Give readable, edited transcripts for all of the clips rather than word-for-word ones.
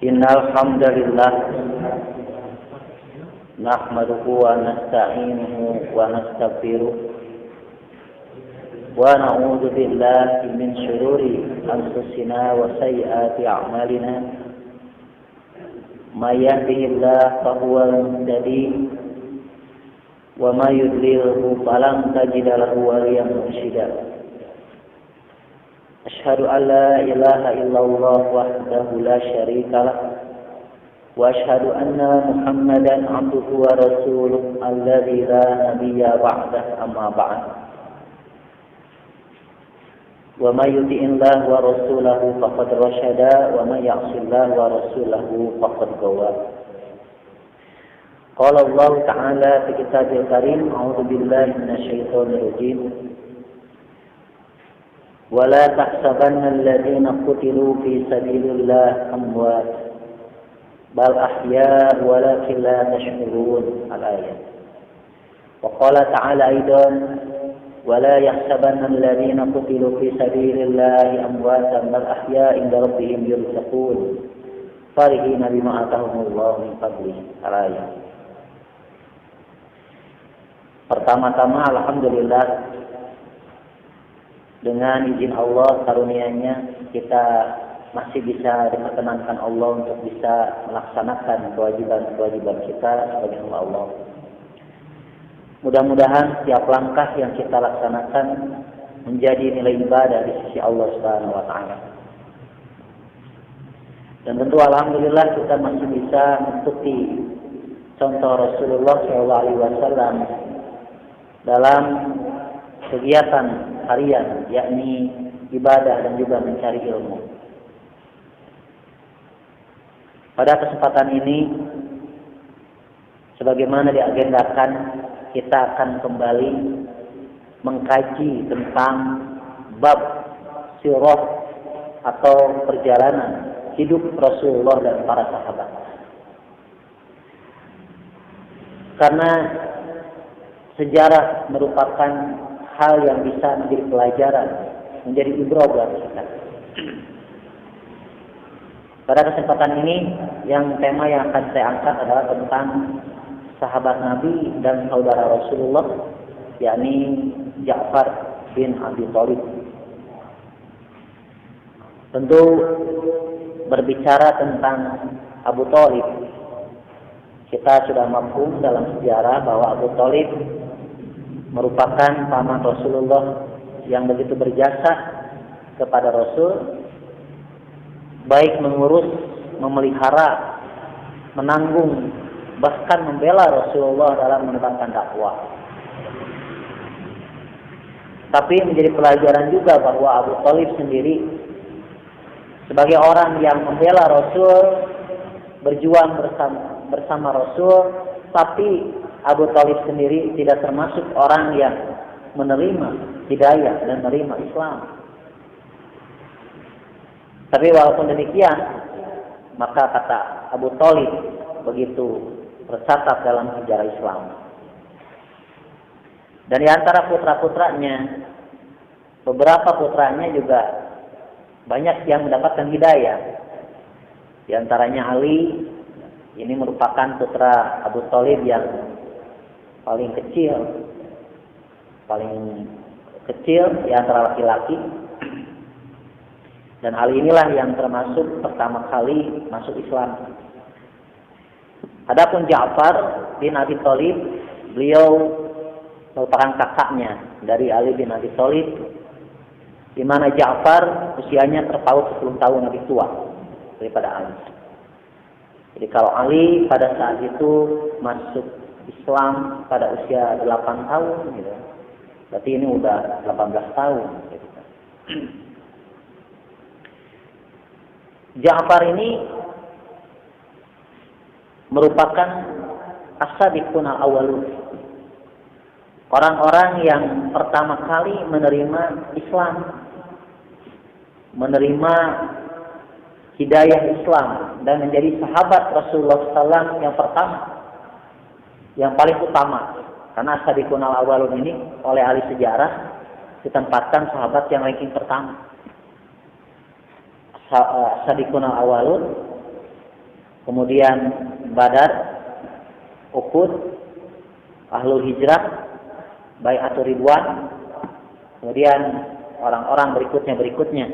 Innal hamdalillah nahmaduhu wa nasta'inuhu wa nastaghfiruh wa na'udzu billahi min shururi anfusina wa sayyiati a'malina may yahdihillahu fahuwal muhtadi wa may yudlilhu falan tajida lahu waliyyan mursyida. Asyhadu an la ilaha illallah wahdahu la syarika lah wa asyhadu anna Muhammadan abduhu wa rasuluh alladzi la nabiyya ba'dah amma ba'd. Wa may yuti'illah wa rasulahu faqad rasyada wa may ya'sillah wa rasulahu faqad gawa. Qala Allah ta'ala fi kitabil karim, a'udzu billahi minasyaitonir rajim. ولا تحسبن الذين قتلوا في سبيل الله أموات بل أحياء ولكن لا تشعرون. الآية. وقال تعالى أيضا ولا يحسبن الذين قتلوا في سبيل الله أمواتا بل أحياء عند ربهم يرزقون فرحين بما آتاهم الله من فضله. الآية. Pertama-tama alhamdulillah, dengan izin Allah karunia-Nya kita masih bisa diperkenankan Allah untuk bisa melaksanakan kewajiban-kewajiban kita sebagai hamba Allah. Mudah-mudahan setiap langkah yang kita laksanakan menjadi nilai ibadah di sisi Allah Subhanahu wa taala. Dan tentu alhamdulillah kita masih bisa mengikuti contoh Rasulullah SAW dalam kegiatan harian, yakni ibadah dan juga mencari ilmu. Pada kesempatan ini, sebagaimana diagendakan, kita akan kembali mengkaji tentang bab sirah atau perjalanan hidup Rasulullah dan para sahabat. Karena sejarah merupakan hal yang bisa menjadi pelajaran, menjadi ibrah buat kita. Pada kesempatan ini, yang tema yang akan saya angkat adalah tentang sahabat Nabi dan saudara Rasulullah, yakni Ja'far bin Abi Thalib. Tentu berbicara tentang Abu Thalib, kita sudah mafhum dalam sejarah bahwa Abu Thalib merupakan paman Rasulullah yang begitu berjasa kepada Rasul, baik mengurus, memelihara, menanggung, bahkan membela Rasulullah dalam menebarkan dakwah. Tapi menjadi pelajaran juga bahwa Abu Thalib sendiri sebagai orang yang membela Rasul, berjuang bersama Rasul, tapi Abu Thalib sendiri tidak termasuk orang yang menerima hidayah dan menerima Islam. Tapi walaupun demikian, maka kata Abu Thalib begitu tercatat dalam sejarah Islam. Dan di antara putra-putranya, beberapa putranya juga banyak yang mendapatkan hidayah. Di antaranya Ali, ini merupakan putra Abu Thalib yang paling kecil di antara laki-laki, dan Ali inilah yang termasuk pertama kali masuk Islam. Adapun Ja'far bin Abi Thalib, beliau merupakan kakaknya dari Ali bin Abi Thalib, di mana Ja'far usianya terpaut 10 tahun lebih tua daripada Ali. Jadi kalau Ali pada saat itu masuk Islam pada usia 8 tahun gitu. Berarti ini udah 18 tahun gitu. Ja'far ini merupakan as-sabiqun al-awwalun. Orang-orang yang pertama kali menerima Islam, menerima hidayah Islam dan menjadi sahabat Rasulullah SAW yang pertama, yang paling utama. Karena as-sabiqun al-awwalun ini oleh ahli sejarah ditempatkan sahabat yang ranking pertama. As-sabiqun al-awwalun kemudian Badar, Uhud, Ahlul Hijrah, Bai'atul Ridwan, kemudian orang-orang berikutnya.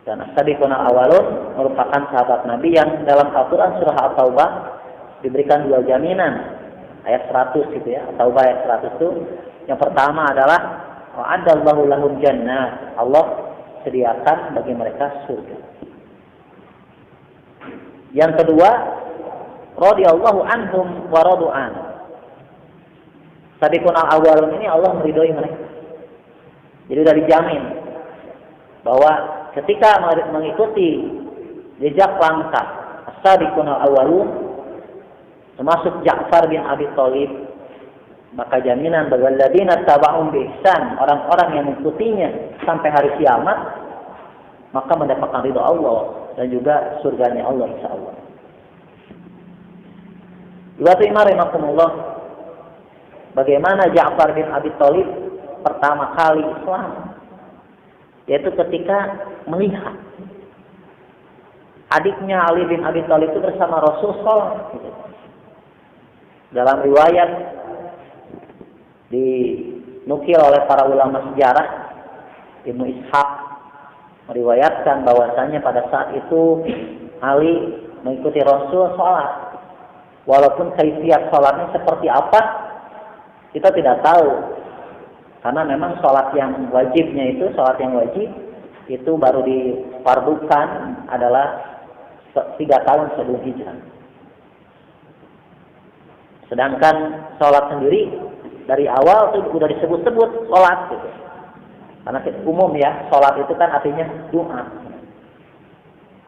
Dan as-sabiqunal awwalun merupakan sahabat Nabi yang dalam Al-Quran surah At-Taubah diberikan 2 jaminan. Ayat 100 gitu ya. At-Taubah ayat 100 itu yang pertama adalah wa'adallahu lahum jannah. Allah sediakan bagi mereka surga. Yang kedua, radhiyallahu anhum wa radu an. Sabiqunal awwalun ini Allah meridhoi mereka. Jadi dari dijamin bahwa ketika mengikuti jejak langkah as-sabiqunal awwalun termasuk Ja'far bin Abi Thalib, maka jaminan bagi alladzina taba'um bi ihsan, orang-orang yang mengikutinya sampai hari kiamat, maka mendapatkan ridha Allah dan juga surganya Allah insyaallah. Iwatu imar rahimakumullah, bagaimana Ja'far bin Abi Thalib pertama kali Islam, yaitu ketika melihat adiknya Ali bin Abi Thalib itu bersama Rasulullah. Dalam riwayat dinukil oleh para ulama sejarah, Ibnu Ishaq meriwayatkan bahwasanya pada saat itu Ali mengikuti Rasul sholat. Walaupun kaifiyat sholatnya seperti apa kita tidak tahu, karena memang sholat yang wajibnya itu, sholat yang wajib itu baru difardukan adalah 3 tahun sebelum hijrah. Sedangkan sholat sendiri dari awal itu sudah disebut-sebut sholat gitu. Karena umum ya, sholat itu kan artinya doa.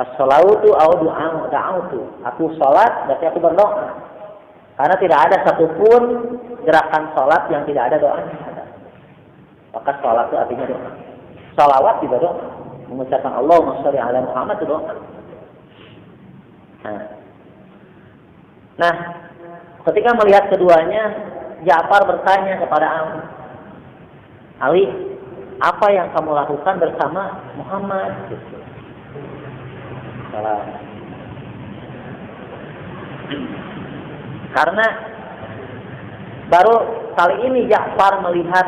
As-sholatu au da'autu. Aku sholat berarti aku berdoa. Karena tidak ada satupun gerakan sholat yang tidak ada doanya. Maka sholat itu artinya doa. Sholawat juga doa. Mengucapkan Allahumma sholli ala Muhammad itu doa. Nah, ketika melihat keduanya, Ja'far bertanya kepada Ali, apa yang kamu lakukan bersama Muhammad? Karena baru kali ini Ja'far melihat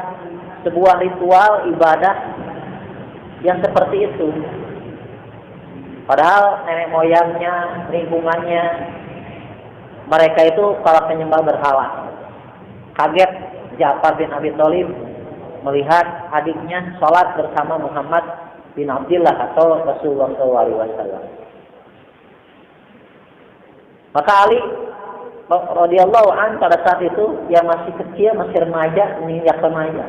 sebuah ritual ibadah yang seperti itu. Padahal nenek moyangnya, lingkungannya, mereka itu para penyembah berhala. Kaget Ja'far bin Abi Thalib melihat adiknya sholat bersama Muhammad bin Abdullah atau Rasulullah SAW. Maka Ali radhiyallahu an pada saat itu yang masih kecil, masih remaja, menginjak remaja,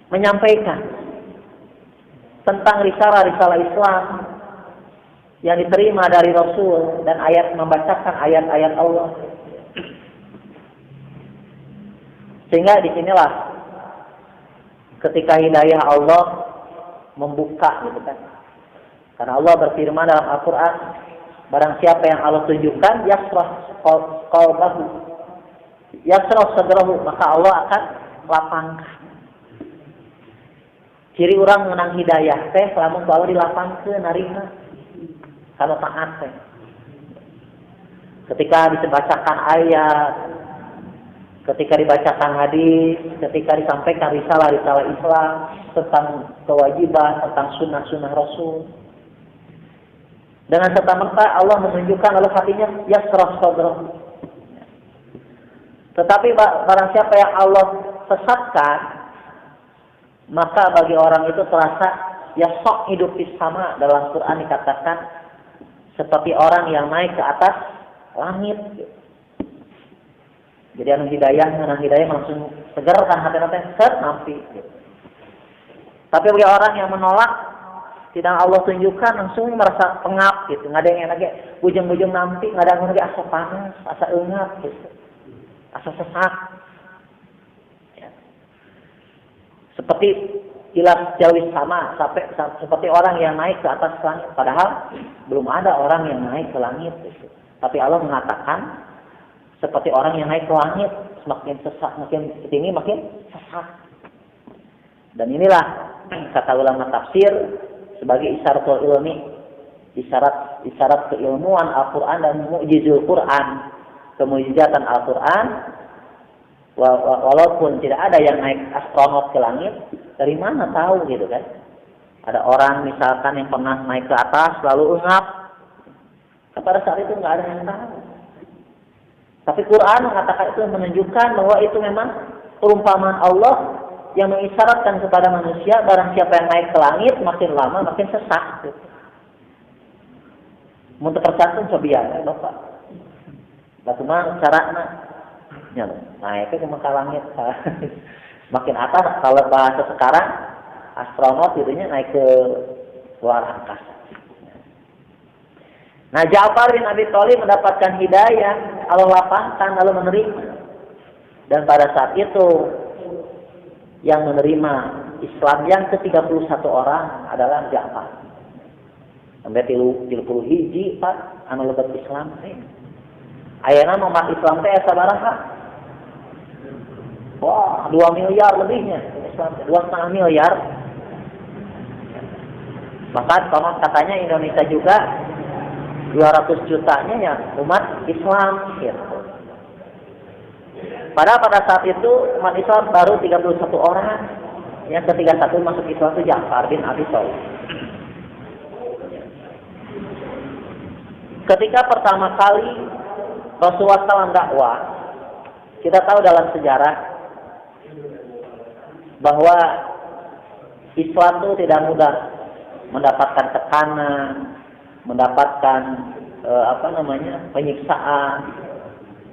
menyampaikan tentang risalah-risalah Islam yang diterima dari Rasul dan membacakan ayat-ayat Allah. Sehingga disinilah ketika hidayah Allah membuka gitu kan. Karena Allah berfirman dalam Al-Quran, barang siapa yang Allah tunjukkan, yasrah qalbahu, yasrah sadrahu, maka Allah akan lapangkan. Ciri orang menang hidayah teh lamun Allah dilapangkeun narina kalau taat teh. Ketika dibacakan ayat, ketika dibacakan hadis, ketika disampaikan risalah-risalah Islam tentang kewajiban, tentang sunnah-sunnah Rasul, dengan serta-merta Allah menunjukkan lalu hatinya yasrah sadrahu. Tetapi barang siapa yang Allah sesatkan, maka bagi orang itu terasa ya sok hidup di sama. Dalam Quran dikatakan seperti orang yang naik ke atas langit. Jadi anu hidayah langsung seger kan hati-hati set nampi. Tapi bagi orang yang menolak, tidak Allah tunjukkan, langsung merasa pengap gitu. Nggak ada yang lagi bujung-bujung nampi, nggak ada yang lagi asa panas, asa engap gitu, asa sesak. Seperti ilas jauh sama, seperti orang yang naik ke atas langit. Padahal belum ada orang yang naik ke langit. Gitu. Tapi Allah mengatakan seperti orang yang naik ke langit, semakin sesak, makin tinggi, makin sesak. Dan inilah kata ulama tafsir sebagai isyaratul ilmi, isyarat isyarat keilmuan Al-Quran dan mukjizul Quran, kemujizatan Al-Quran. Walaupun tidak ada yang naik astronot ke langit, dari mana tahu gitu kan? Ada orang misalkan yang pernah naik ke atas lalu engap, pada saat itu nggak ada yang tahu. Tapi Quran mengatakan itu menunjukkan bahwa itu memang perumpamaan Allah yang mengisyaratkan kepada manusia, barang siapa yang naik ke langit makin lama makin sesat. Mau tercantum cobian, Bapak. Bagaimana caranya? Naiknya ke muka langit. Makin atas, kalau bahasa sekarang astronot itunya naik ke luar angkasa. Nah, Ja'far bin Abi Thalib mendapatkan hidayah, Allah lapangkan lalu menerima. Dan pada saat itu yang menerima Islam yang ke-31 orang adalah Ja'far. Sampai 30 hiji Pak anu lebat Islam teh. Ayeuna umat Islam teh sabaraha? Wah, 2 miliar lebihnya Islam, 2,5 miliar. Bahkan konon katanya Indonesia juga 200 jutanya ya umat Islam gitu. Padahal pada saat itu umat Islam baru 31 orang. Yang ke-31 masuk Islam itu Ja'far bin Abi Thalib. Ketika pertama kali Rasulullah SAW dakwah, kita tahu dalam sejarah bahwa Islam itu tidak mudah mendapatkan tekanan, mendapatkan penyiksaan,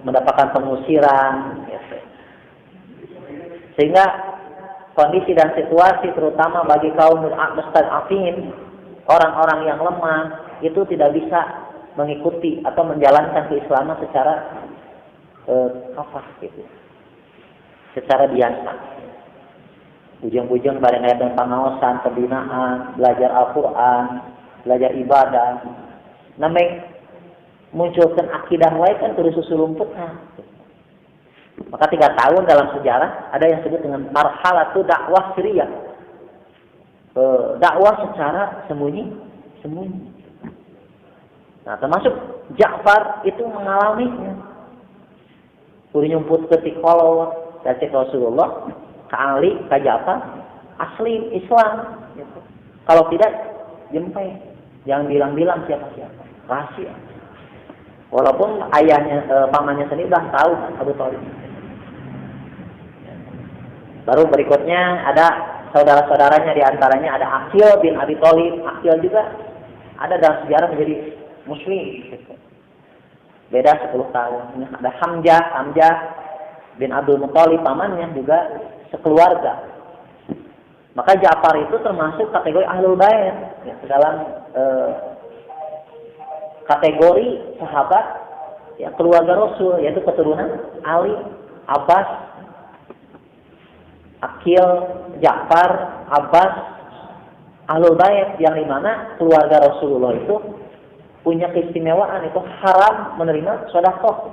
mendapatkan pengusiran, gitu. Sehingga kondisi dan situasi terutama bagi kaum mustad'afin, orang-orang yang lemah itu tidak bisa mengikuti atau menjalankan keislaman secara kafah gitu, secara biasa. Ujung-ujung bareng ada pengawasan, pembinaan, belajar Al-Quran, belajar ibadah. Namanya munculkan akidah wae kan terus susurumputna. Maka 3 tahun dalam sejarah ada yang disebut dengan marhalatu dakwah siriyah. Dakwah secara sembunyi. Nah, termasuk Ja'far itu mengalaminya. Kudu nyumput ke tikolor dari Rasulullah, ke Ali, ke Ja'far, asli Islam. Gitu. Kalau tidak, jempe. Jangan bilang-bilang siapa-siapa. Rahasia. Walaupun ayahnya, pamannya sendiri sudah tahu Abu Thalib. Baru berikutnya ada saudara-saudaranya, diantaranya ada Aqil bin Abi Thalib. Aqil juga ada dalam sejarah menjadi Muslim. Beda 10 tahun. Ada Hamzah bin Abdul Muthalib, pamannya juga sekeluarga. Maka Ja'far itu termasuk kategori Ahlul Bait, ya, dalam kategori sahabat ya keluarga Rasul, yaitu keturunan Ali, Abbas, Aqil, Ja'far, Abbas, Ahlul Bait yang dimana keluarga Rasulullah itu punya keistimewaan, itu haram menerima sedekah,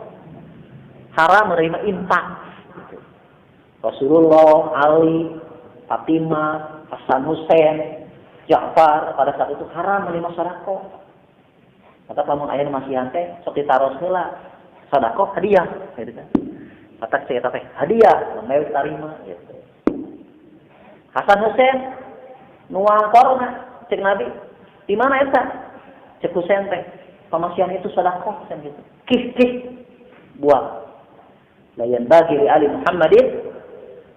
haram menerima infak. Rasulullah, Ali, Fatimah, Hasan Hussein, Ja'far pada saat itu haram menerima sedekah. Kata pamun aya masih teh sok ditaros heula sedekah hadiah gitu kan. Kata saya teh hadiah mangga tarima gitu. Hasan Hussein nuang korna cek Nabi di mana eta? Cek Hussein teh pamasian itu sedekah kan gitu. Kih buang. Layan bagi Ali Muhammadin,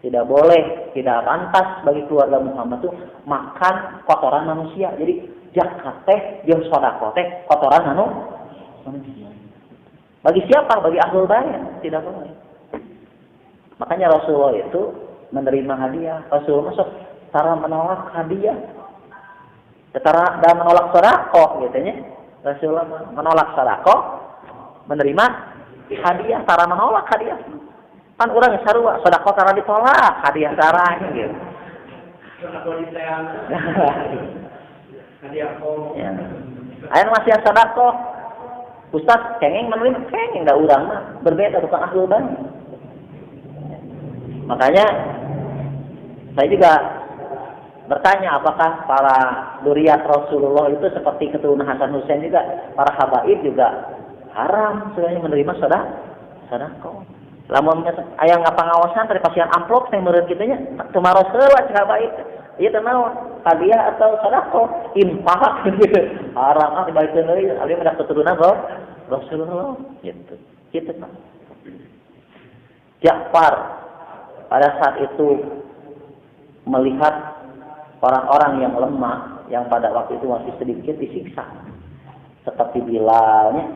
tidak boleh, tidak pantas bagi keluarga Muhammad itu makan kotoran manusia. Jadi zakat teh jeung sedekah teh kotoran manusia. Bagi siapa? Bagi Ahlul Bait tidak boleh. Makanya Rasulullah itu menerima hadiah. Rasulullah masuk cara menolak hadiah. Setara dan menolak sedekah gitu nya. Rasulullah menolak sedekah, menerima hadiah, cara menolak hadiah. Kan urang sarua sedekah cara ditolak, hadiah cara gitu. Ya. Ayeuna masih sedekah. Ustaz kenging menerima kenging da urang mah berbeda tukang Ahlul Bait. Makanya saya juga bertanya apakah para dzurriyyah Rasulullah itu seperti keturunan Hasan Husain juga, para habaib juga haram sebenarnya menerima sedekah. Lamun aya ngapangaosan tadi pasiean amplop teh meureun kitu nya teu maros heula cek habaib. Ieu teh naon? Hadiah atau sedekah? Infak gitu. Haram ah dibaikeun deui abdi mah keturunan Rasulullah gitu. Kitu Pak. Ja'far pada saat itu melihat orang-orang yang lemah yang pada waktu itu masih sedikit disiksa. Seperti Bilalnya,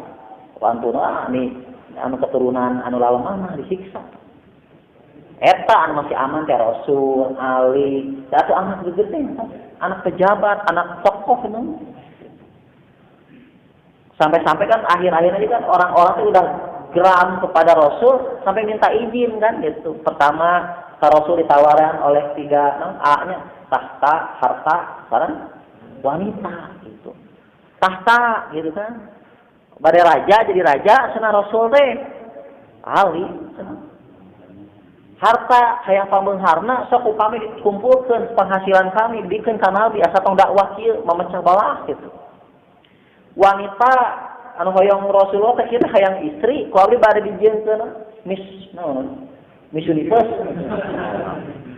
wantuna nih anu keturunan anu lalem disiksa. Eta anu masih aman teh Rasul, Ali, atuh anak gede, anak pejabat, anak tokoh itu. Sampai-sampai kan akhir-akhirnya kan orang-orang itu udah geram kepada Rasul sampai minta izin kan gitu. Pertama ke Rasul ditawarkan oleh 3 A-nya tahta, harta, sekarang wanita gitu. Tahta gitu kan. Bade raja jadi raja cenah Rasul teh. Ali cenah. Harta hayang pambeungharna sok upami dikumpulkeun penghasilan kami dikeun ka Nabi asa tong dakwah kieu memecah belah gitu. Wanita anu hoyong Rasulullah teh kieu hayang istri ku abdi bade dijieunkeun Miss naon? Miss Universe.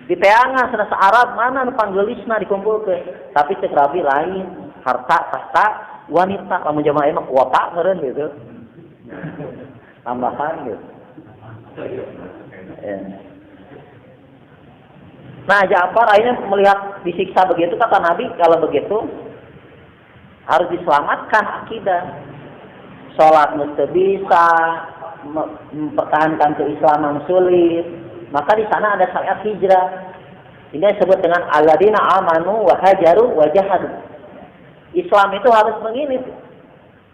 Diteangan cenah sa-Arab mana nu panggeulisna dikumpulkeun. Tapi cek Rabi lain, harta, tahta, wanita lamun jamaah mah kuota meureun gitu. Tambahan gitu. Ya. Nah, Ja'far akhirnya melihat disiksa begitu, kata Nabi, kalau begitu harus diselamatkan akidah. Sholat mesti bisa, mempertahankan keislaman sulit. Maka di sana ada syariat hijrah. Ini disebut dengan alladzina amanu wa hajaru wa jahadu. Islam itu harus begini.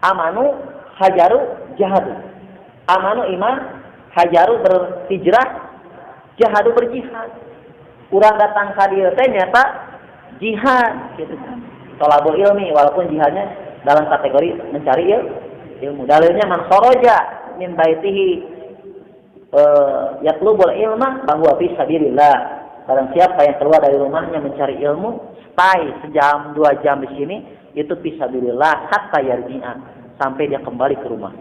Amanu, hajaru, jahadu. Amanu iman, hajaru berhijrah, jahadu berjihad. Kurang datang ka dieu teh nyata jihad gitu kan. Thalabul ilmi walaupun jihadnya dalam kategori mencari ilmu. Dalilnya man kharaja min baitihi yatlubul ilma bahwa fi sabilillah. Barang siapa yang keluar dari rumahnya mencari ilmu, stay sejam 2 jam di sini itu fi sabilillah hatta yarji'a sampai dia kembali ke rumah.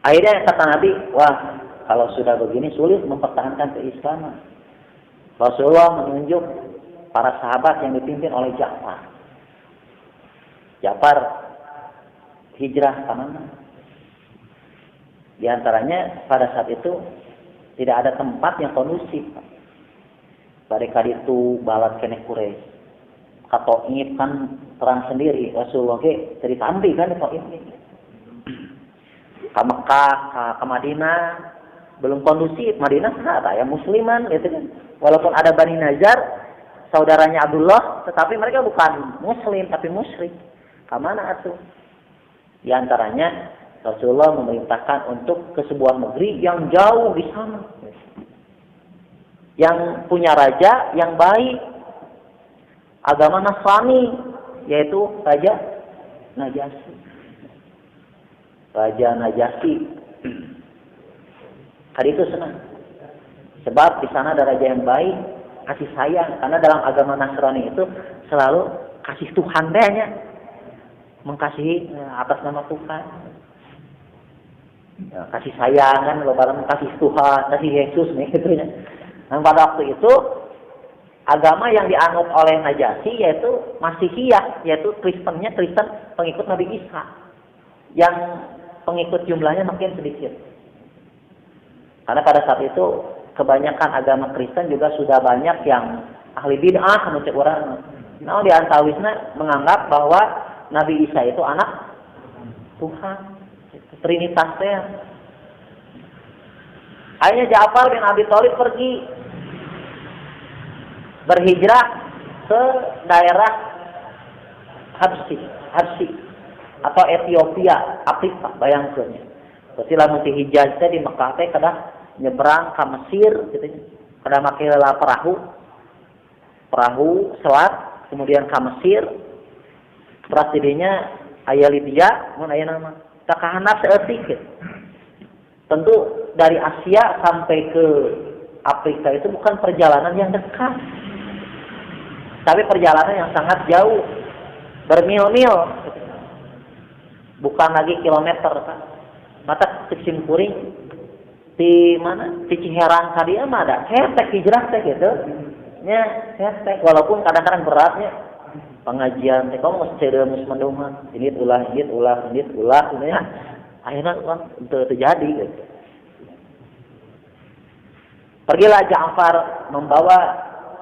Akhirnya kata Nabi, wah kalau sudah begini sulit mempertahankan keislaman. Rasulullah menunjuk para sahabat yang dipimpin oleh Ja'far. Ja'far hijrah ke mana? Di antaranya pada saat itu tidak ada tempat yang kondusif. Mereka itu balat kene Quraisy. Katoib kan terang sendiri. Rasulullah ke cerita ambi kan Katoib ini. Ke Mekah, ke Madinah belum kondusif. Madinah ada ya musliman gitu kan. Walaupun ada Bani Najjar, saudaranya Abdullah, tetapi mereka bukan muslim tapi musyrik. Kemana atuh? Di antaranya Rasulullah memerintahkan untuk ke sebuah negeri yang jauh di sana. Yang punya raja yang baik. Agama Nasrani, yaitu Raja Najasyi. Raja Najasyi. Hari itu senang. Sebab di sana ada raja yang baik, kasih sayang. Karena dalam agama Nasrani itu selalu kasih Tuhan dehnya. Mengasihi atas nama Tuhan. Ya, kasih sayang kan, lebaran kasih Tuhan, kasih Yesus nih gitu ya. Dan pada waktu itu agama yang dianut oleh Najasyi yaitu Masihiyah, yaitu Kristen pengikut Nabi Isa. Yang pengikut jumlahnya makin sedikit. Karena pada saat itu kebanyakan agama Kristen juga sudah banyak yang ahli bid'ah menurut orang. Nah, di antawisna menganggap bahwa Nabi Isa itu anak Tuhan, Trinitasnya. Akhirnya Ja'far bin Abi Thalib pergi berhijrah ke daerah Habsyi atau Ethiopia, Afrika, bayangkeun. Berarti lamun ti Hijaz teh di Mekah teh kada nyebrang ka Mesir gitu nya. Kada make perahu selat kemudian ka Mesir. Terus didinya aya Libya, mun aya nama. Tak kahandap seeutik gitu. Tentu dari Asia sampai ke Afrika itu bukan perjalanan yang dekat, tapi perjalanan yang sangat jauh, bermil-mil, bukan lagi kilometer. Mata kesimpuring di mana di Ciherang tadi mah ada hetek hijrah teh gitu nya hetek, walaupun kadang-kadang beratnya pengajian teh kamu mesti cereus menduman ini ulah gitu ya akhirnya kan terjadi gitu. Pergilah Ja'far membawa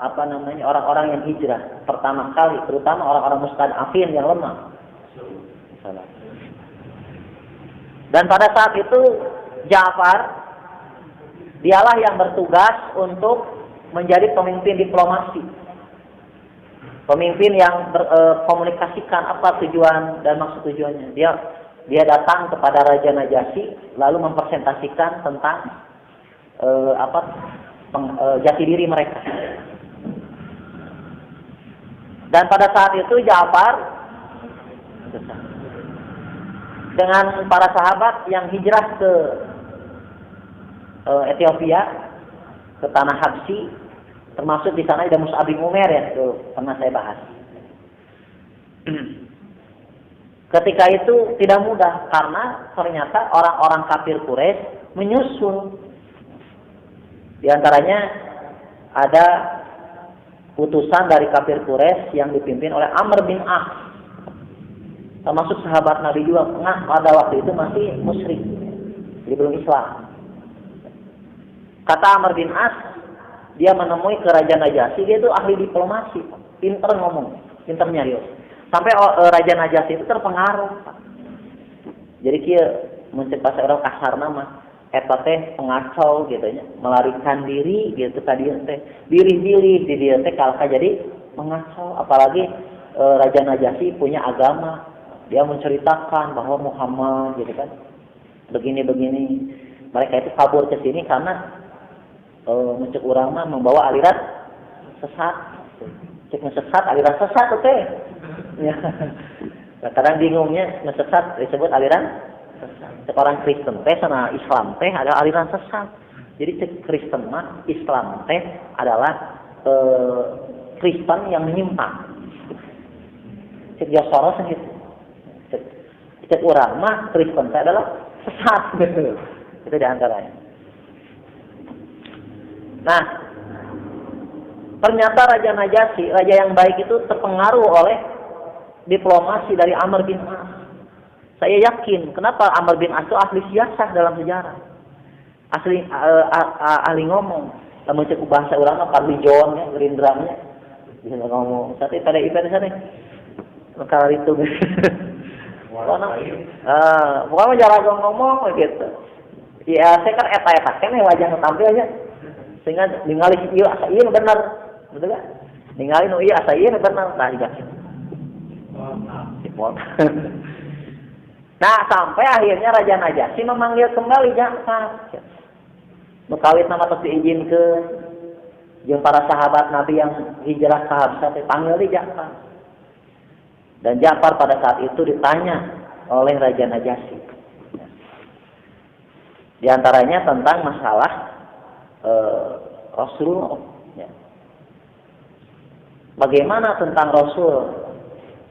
orang-orang yang hijrah pertama kali, terutama orang-orang mustad'afin yang lemah. Dan pada saat itu Ja'far dialah yang bertugas untuk menjadi pemimpin diplomasi. Pemimpin yang komunikasikan apa tujuan dan maksud tujuannya. Dia datang kepada Raja Najasyi lalu mempresentasikan tentang jati diri mereka. Dan pada saat itu Ja'far dengan para sahabat yang hijrah ke Ethiopia, ke tanah Habsyi, termasuk di sana ada Mus'ab bin Umair ya, itu pernah saya bahas. Ketika itu tidak mudah karena ternyata orang-orang kafir Quraisy menyusul. Di antaranya ada utusan dari kafir Quraisy yang dipimpin oleh Amr bin As, termasuk sahabat Nabi juga. Pada waktu itu masih musyrik, jadi belum Islam. Kata Amr bin As, dia menemui Raja Najasyi, dia itu ahli diplomasi, pinter ngomong, pinter nyarios. Sampai Raja Najasyi itu terpengaruh. Jadi dia mencipta seorang kasar nama, eta teh pengacau gitu nya, melarikan diri gitu tadi teh, diri-diri di dia teh kalka jadi mengacau. Apalagi Raja Najasyi punya agama, dia menceritakan bahwa Muhammad gitu kan, begini-begini. Mereka itu kabur ke sini karena mencek urang mah membawa aliran sesat. Cek sesat aliran sesat teh. Ya. Kadang bingungnya sesat disebut aliran sesat. Cek orang Kristen teh sana Islam teh ada aliran sesat. Jadi cek Kristen mah Islam teh adalah Kristen yang menyimpang. Cek Soros gitu. Cek urang mah Kristen teh adalah sesat gitu. Itu di antaranya. Nah, ternyata Raja Najasyi, raja yang baik itu terpengaruh oleh diplomasi dari Amr bin As. Saya yakin, kenapa Amr bin As itu ahli siasah dalam sejarah. Ahli ngomong. Namun cek bahasa ulama, Parlijon, ya, Gerindramnya. Bisa ngomong. Tapi pada event sana, kalau itu. Pokoknya jarang ngomong gitu. Ya, saya kan eta-eta kan wajah tampilnya. Sehingga ningali ieu asa ieu bener, betul kan? Ningali nu ieu asa ieu bener, tah digakin. Nah, sampai akhirnya Raja Najasyi memanggil kembali Ja'far. Mukawit nama tos diizinkeun jeung para sahabat Nabi yang hijrah ke Habsya dipanggil di Ja'far. Dan Ja'far pada saat itu ditanya oleh Raja Najasyi. Di antaranya tentang masalah Rasulullah. Ya. Bagaimana tentang Rasul?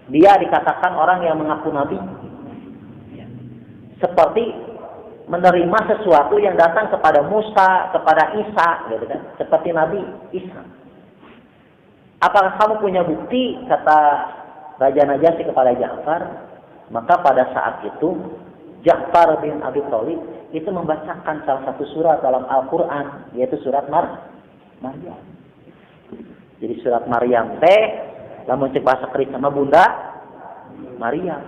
Dia dikatakan orang yang mengaku Nabi. Ya. Seperti menerima sesuatu yang datang kepada Musa, kepada Isa, gitu kan? Seperti Nabi Isa. Apakah kamu punya bukti? Kata Raja Najasyi kepada Ja'far. Maka pada saat itu Ja'far bin Abi Thalib itu membacakan salah satu surat dalam Al-Quran, yaitu surat Maryam. Jadi surat Maryam teh, lamun cek bahasa Kristen sama Bunda Maryam.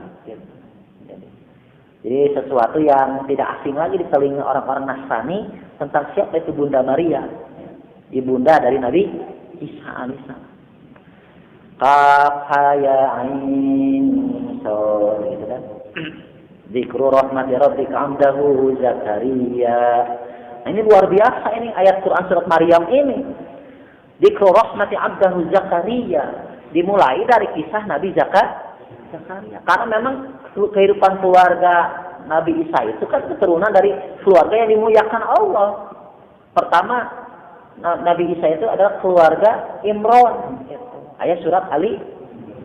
Jadi sesuatu yang tidak asing lagi di telinga orang-orang Nasrani tentang siapa itu Bunda Maria, ibunda dari Nabi Isa alaihissalam. Qaf ya ain so gitu kan. Zikru rahmati rabbika 'abdahu Zakaria. Nah, ini luar biasa ini ayat Quran surat Maryam ini. Zikru rahmati 'abdahu Zakaria. Dimulai dari kisah Nabi Zakaria. Karena memang kehidupan keluarga Nabi Isa itu kan keturunan dari keluarga yang dimuliakan Allah. Pertama Nabi Isa itu adalah keluarga Imran. Ayat surat Ali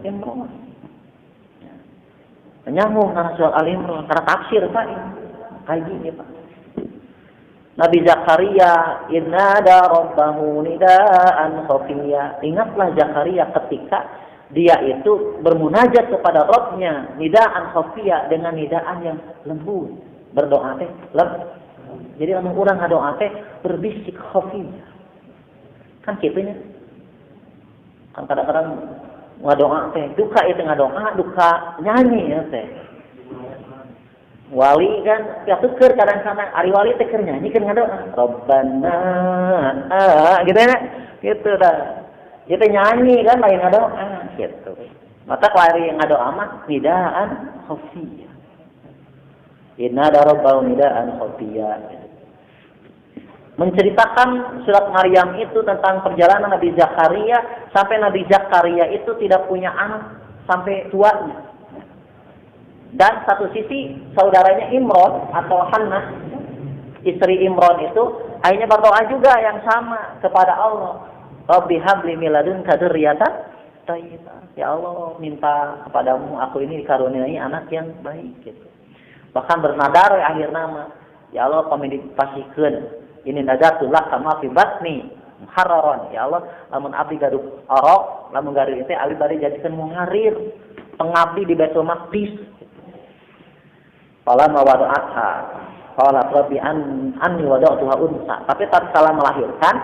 Imran. Menyambung karena surat Ali Imran, karena tafsir Pak. Kayak gini Pak. Nabi Zakaria idnada rabbahu nidaan khafiyya. Ingatlah Zakaria ketika dia itu bermunajat kepada Rabb-nya nidaan khafiyya, dengan nidaan yang lembut. Berdoa teh lembut. Jadi lamun urang ngadoa teh berbisik khafiyya. Kan kitunya. Kan kadang-kadang ngadoa teh duka itu ngadoa, duka nyanyi ya teh. Wali kan ya tuker kadang-kadang ari wali teh keur nyanyi keur ngadoa. Rabbana gitu ya. Gitu dah. Itu nyanyi kan lain ngadoa gitu. Mata ari ngadoa mah nidaan khafiyah. Inna darabbahu nidaan khafiyah. Menceritakan surat Maryam itu tentang perjalanan Nabi Zakaria sampai Nabi Zakaria itu tidak punya anak sampai tuanya. Dan satu sisi saudaranya Imran atau Hannah, istri Imran itu akhirnya berdoa juga yang sama kepada Allah. Rabbi habli min ladunka dzurriyyatan thayyibah. Ya Allah, minta kepadamu aku ini dikaruniai anak yang baik gitu. Bahkan bernadar akhir nama, ya Allah kami dipasikeun ini nadatullah kama fi batni muharraran. Ya Allah, lamun abdi gaduh orok, lamun gaduh teh abdi bari jadikeun muharir, pengabdi di Baitul Maqdis. Qala mawada'atha. Qala rabbi anni wada'tuha unsa. Tapi tatkala melahirkan,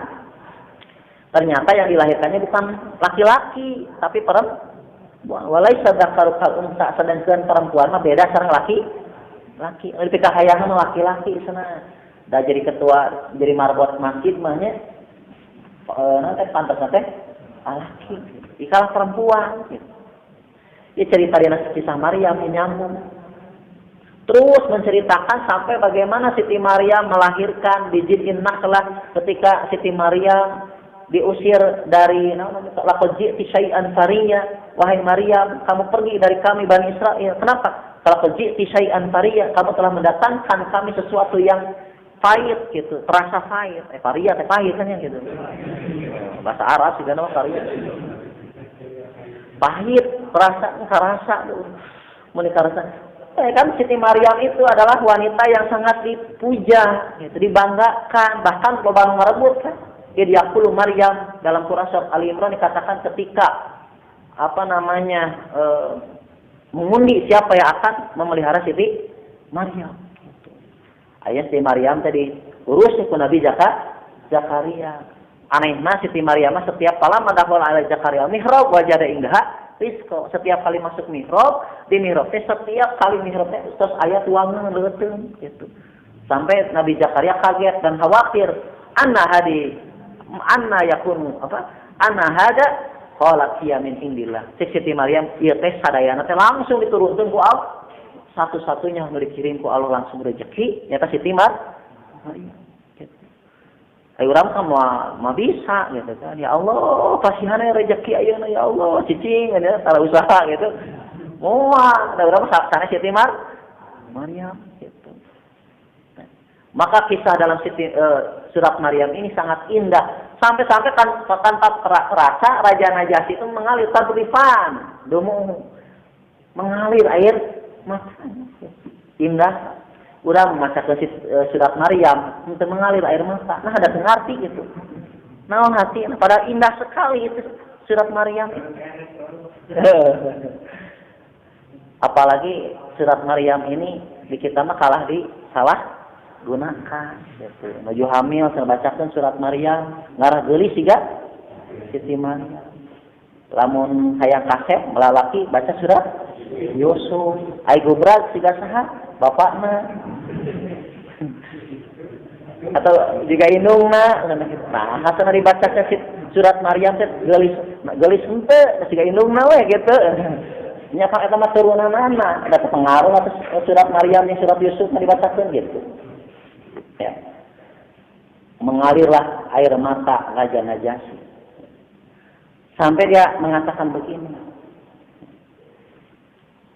ternyata yang dilahirkannya bukan laki-laki, tapi perempuan. Walaisa dzakaru kal unsa, sedangkan perempuan mah beda sareng laki. Lebih kahayang mah laki-laki cenah. Da jadi ketua, jadi marbot masjid mah nya nanti pantas teh laki. Ikalah perempuan gitu. Ini cerita dina kisah Maryam nyambung. Terus menceritakan sampai bagaimana Siti Maryam melahirkan di Jid'in Nakhlah ketika Siti Maryam diusir dari laqad ji'ti syai'an fariyya. Wahai Maryam, kamu pergi dari kami Bani Israel. Kenapa? Laqad ji'ti syai'an fariyya, kamu telah mendatangkan kami sesuatu yang pahit gitu, terasa pahit. Fariyya teh pahit kan ya gitu. Bahasa Arab juga nama fariyya. Pahit, terasa mun karasa. Kan Siti Maryam itu adalah wanita yang sangat dipuja, gitu, dibanggakan, bahkan loba ngarebut kan. Yaqulu Maryam dalam Quran surat Ali Imran dikatakan ketika mengundi siapa yang akan memelihara Siti Maryam. Gitu. Ayat Siti Maryam tadi urus ku Nabi Zakaria. Anehna Siti Maryam setiap kala madahul ala Zakaria mihrab wajada indaha rizqo. Setiap kali masuk mihrab, di mihrab setiap kali mihrab terus ayat wangeun leuteung gitu. Sampai Nabi Zakaria kaget dan khawatir. Anna hada qala hiya min indillah. Siti Maryam ieu teh sadayana teh langsung diturunkeun ku Allah. Satu-satunya nu dikirim ku Allah langsung rezeki nyata Siti Maryam. Ayo urang kan mah bisa gitu kan. Ya Allah, pasihana rezeki ayeuna ya Allah, cicing ya tara usaha gitu. Moal, da urang sana Siti Maryam gitu. Maka kisah dalam surat Maryam ini sangat indah. Sampai-sampai tanpa terasa Raja Najasyi itu mengalir tadrifan, mengalir air mata. Indah. Urang membacakan surat Maryam untuk mengalir air mata. Nah ada ngerti gitu. Naon hati, padahal indah sekali itu surat Maryam itu. Apalagi surat Maryam ini di kita mah kalah di salah gunakan. Gitu. Maju hamil saya bacakan surat Maryam ngarah geulis siga Siti Maryam. Lamun hayang kasep melalaki baca surat Yusuf. Ai gobrak siga saha bapakna. Atau jika indungna nah hasan dibacakan surat Maryam teh geulis henteu siga indungna we gitu. Nya ka eta mah turunanana ada pengaruh atas surat Maryam yang surat Yusuf dibacakan gitu. Ya. Mengalirlah air mata Raja Najasyi. Sampai dia mengatakan begini.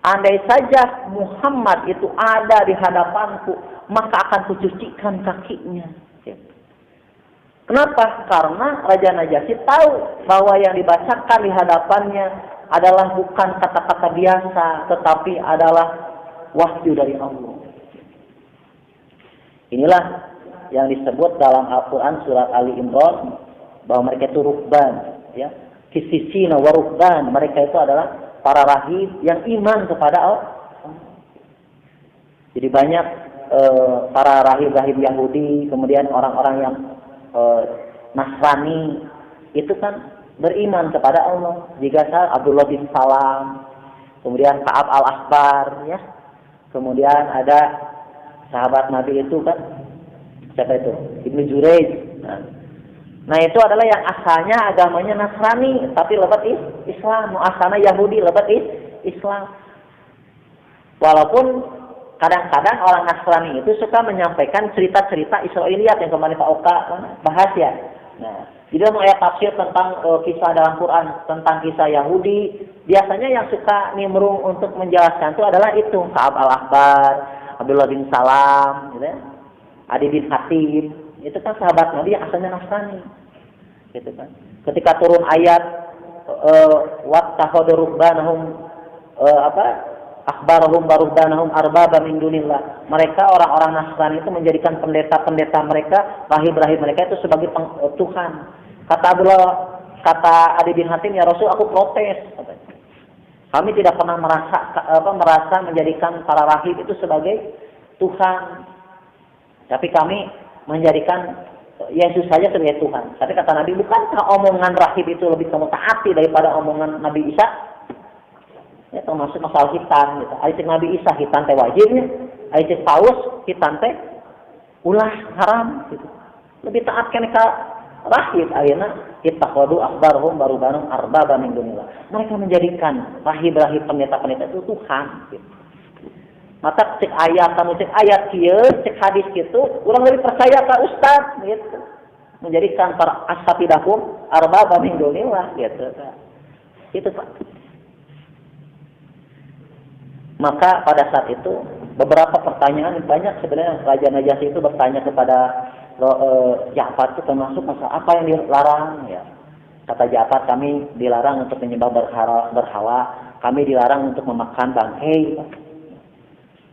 Andai saja Muhammad itu ada di hadapanku, maka akan kucucikan kakinya. Kenapa? Karena Raja Najasyi tahu bahwa yang dibacakan di hadapannya adalah bukan kata-kata biasa, tetapi adalah wahyu dari Allah. Inilah yang disebut dalam Al-Quran surat Ali Imran bahwa mereka itu ruhban, ya, kisisina wa ruhban. Mereka itu adalah para rahib yang iman kepada Allah. Jadi banyak para rahib-rahib Yahudi, kemudian orang-orang yang Nasrani itu kan beriman kepada Allah. Jika Abdullah bin Salam, kemudian Ka'ab al-Ahbar, ya, kemudian ada sahabat Nabi itu kan siapa itu? Ibnu Jurayj. Nah itu adalah yang asalnya agamanya Nasrani tapi lebat Islam, asalnya Yahudi lebat Islam. Walaupun kadang-kadang orang Nasrani itu suka menyampaikan cerita-cerita Israiliyat yang kemarin Pak Oka bahas ya. Nah, di dalam ayat tafsir tentang kisah dalam Quran tentang kisah Yahudi, biasanya yang suka nimbrung untuk menjelaskan itu adalah itu Ka'ab al-Ahbar, Abdullah bin Salam, gitu ya. Adi bin Hatim, itu kan sahabat Nabi yang asalnya Nasrani, gitu kan. Ketika turun ayat wattakhadhu ruhbanahum akhbarahum barubbanahum arbaba min dunillah. Mereka orang-orang Nasrani itu menjadikan pendeta-pendeta mereka, rahib-rahib mereka itu sebagai Tuhan. Kata Adi bin Hatim, ya Rasul, aku protes. Kami tidak pernah merasa menjadikan para rahib itu sebagai Tuhan. Tapi kami menjadikan Yesus saja sebagai Tuhan. Tapi kata Nabi, bukankah omongan rahib itu lebih kamu taati daripada omongan Nabi Isa? Ya, termasuk masalah hitam gitu. Ayat Nabi Isa hitam teh wajibnya, ayat Paus hitam teh ulah haram gitu. Lebih taat kene ka rahib ayeuna ittaqadu akhbarhum barubanum arbaba min dunillah. Mereka menjadikan rahib-rahib pendeta-pendeta itu Tuhan gitu. Mata cek ayat kamu cek ayat kieu, cek hadis gitu, urang lebih percaya ka ustaz gitu. Menjadikan para ashabidahum arbaba min dunillah gitu. Itu Pak. Maka pada saat itu beberapa pertanyaan banyak sebenarnya Raja Najasyi itu bertanya kepada Ja'far itu termasuk masalah apa yang dilarang ya. Kata Ja'far, kami dilarang untuk menyembah berhala, kami dilarang untuk memakan bangkai.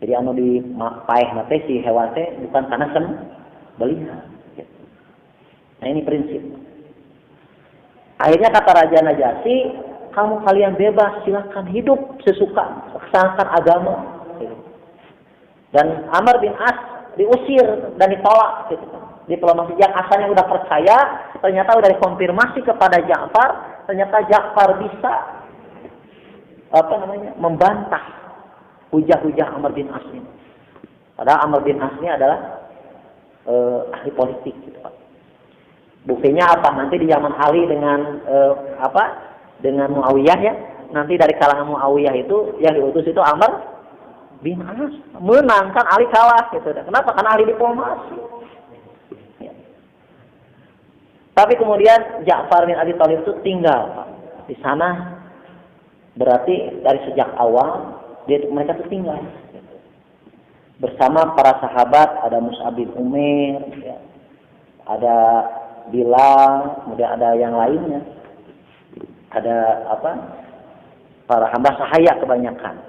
Jadi anu di paeh nate si hewan teh bukan karena sembelihan. Nah ini prinsip. Akhirnya kata Raja Najasyi, kamu kalian bebas, silakan hidup sesuka, laksanakan agama. Dan Amr bin As diusir dan ditolak. Gitu. Diplomasi yang asalnya udah percaya, ternyata udah dikonfirmasi kepada Ja'far, ternyata Ja'far bisa membantah hujah-hujah Amr bin As ini. Padahal Amr bin As ini adalah ahli politik. Gitu, Pak. Buktinya apa? Nanti di zaman Ali dengan Muawiyah ya, nanti dari kalangan Muawiyah itu yang diutus itu Amr bin As, menang kan Ali kalah gitu. Kenapa? Karena Ali diplomasi. Ya. Tapi kemudian Ja'far bin Abi Thalib itu tinggal Pak. Di sana berarti dari sejak awal mereka itu tinggal gitu. Bersama para sahabat, ada Mus'ab bin Umair, ya. Ada Bilal, kemudian ada yang lainnya. Ada para hamba sahaya kebanyakan.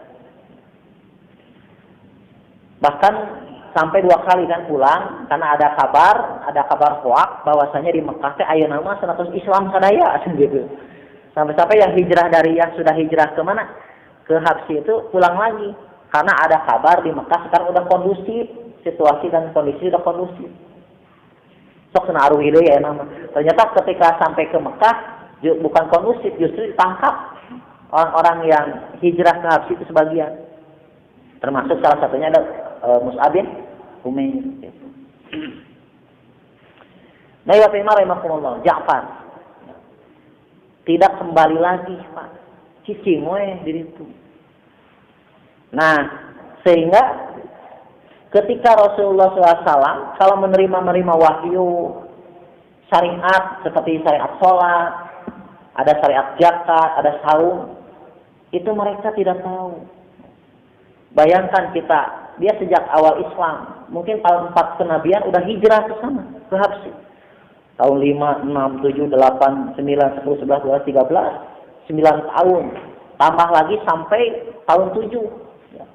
Bahkan sampai 2 kali kan pulang karena ada kabar hoak bahwasanya di Mekah teh aya nama 100 Islam sadaya gitu. Sampai-sampai yang sudah hijrah ke mana? Ke Habsyi itu pulang lagi karena ada kabar di Mekah sekarang udah kondusif, situasi dan kondisi udah kondusif. Sok senaruh ide ya nama. Ternyata ketika sampai ke Mekah bukan kondusif, justru ditangkap orang-orang yang hijrah ke Habsyi itu sebagian. Termasuk salah satunya ada Mus'ab bin Umair. Nah, ya rahimahumullah, Ja'far tidak kembali lagi, Pak. Cicing we di situ. Nah, sehingga ketika Rasulullah SAW kalau menerima wahyu syariat seperti syariat sholat, ada syariat zakat, ada saum, itu mereka tidak tahu. Bayangkan dia sejak awal Islam, mungkin tahun 4 kenabian udah hijrah ke sana, ke Habsyi. tahun 5, 6, 7, 8, 9, 10, 11, 12, 13, 9 tahun. Tambah lagi sampai tahun 7. Ya.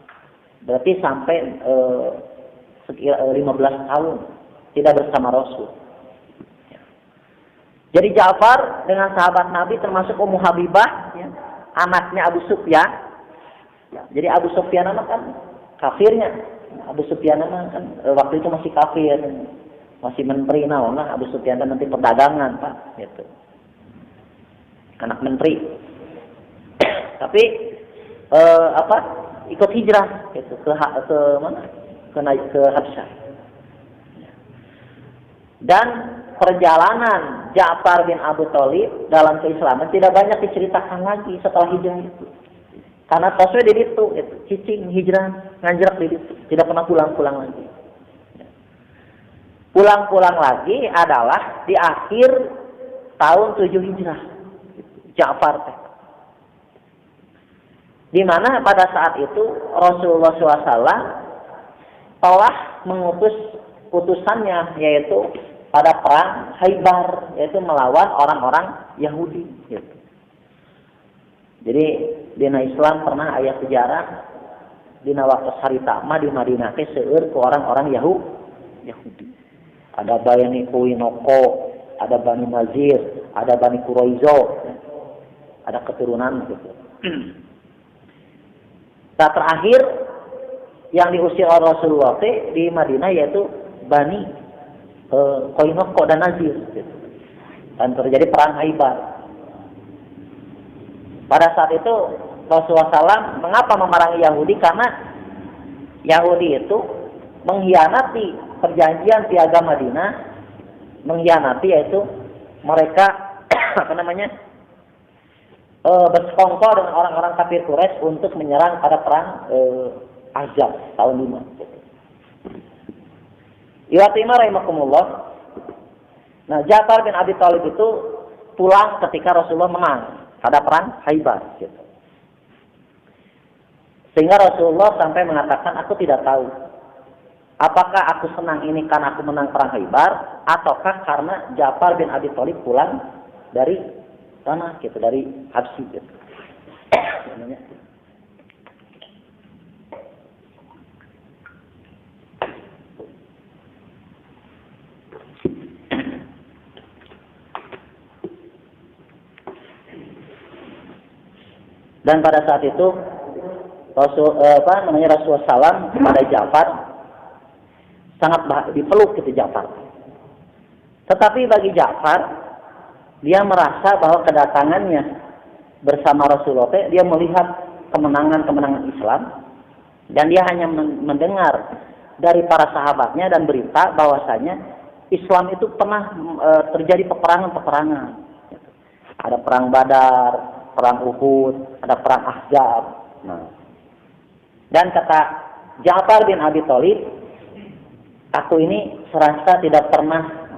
Berarti sampai 15 tahun tidak bersama Rasul. Ya. Jadi Ja'far dengan sahabat Nabi termasuk Ummu Habibah, ya, anaknya Abu Sufyan. Ya. Jadi Abu Sufyan kan kafirnya. Abu Sufyan kan waktu itu masih kafir, masih menteri. Nah, Abu Sufyan kan nanti perdagangan, Pak, gitu. Anak menteri. Tapi ikut hijrah gitu ke mana? Ke Habsyah. Dan perjalanan Ja'far bin Abi Thalib dalam keislaman tidak banyak diceritakan lagi setelah hijrah itu. Karena tasnya di situ, cicing hijrah, nganjrak di situ, tidak pernah pulang-pulang lagi. Pulang-pulang lagi adalah di akhir tahun 7 hijrah. Ja'far teh. Di mana pada saat itu Rasulullah SAW telah mengutus utusannya, yaitu pada perang Khaybar, yaitu melawan orang-orang Yahudi. Gitu. Jadi dina Islam pernah ayat sejarah dina waktu sarita mah di Madinah teh seueur ku orang-orang Yahudi. Ada Bani Kuinoko, ada Bani Nazir, ada Bani Quraizo, ada keturunan gitu. Nah, terakhir yang diusir oleh Rasulullah di Madinah yaitu Bani Kuinoko dan Nazir gitu. Dan terjadi perang Khaybar. Pada saat itu Rasulullah SAW mengapa memerangi Yahudi? Karena Yahudi itu mengkhianati perjanjian piagam Madinah, mengkhianati yaitu mereka bersekongkol dengan orang-orang kafir Quraisy untuk menyerang pada perang Ahzab tahun 5. Iwatimah rahimakumullah. Nah, Ja'far bin Abi Thalib itu pulang ketika Rasulullah menang pada perang Khaybar gitu. Sehingga Rasulullah sampai mengatakan, aku tidak tahu apakah aku senang ini karena aku menang perang Khaybar ataukah karena Ja'far bin Abi Thalib pulang dari sana gitu, dari Habsyi gitu. Dan pada saat itu Rasulullah SAW kepada Ja'far sangat dipeluk gitu Ja'far. Tetapi bagi Ja'far, dia merasa bahwa kedatangannya bersama Rasulullah, dia melihat kemenangan-kemenangan Islam, dan dia hanya mendengar dari para sahabatnya dan berita bahwasanya Islam itu pernah terjadi peperangan-peperangan. Ada perang Badar, perang Uhud, ada perang Ahzab. Nah, dan kata Ja'far bin Abi Thalib, aku ini serasa tidak pernah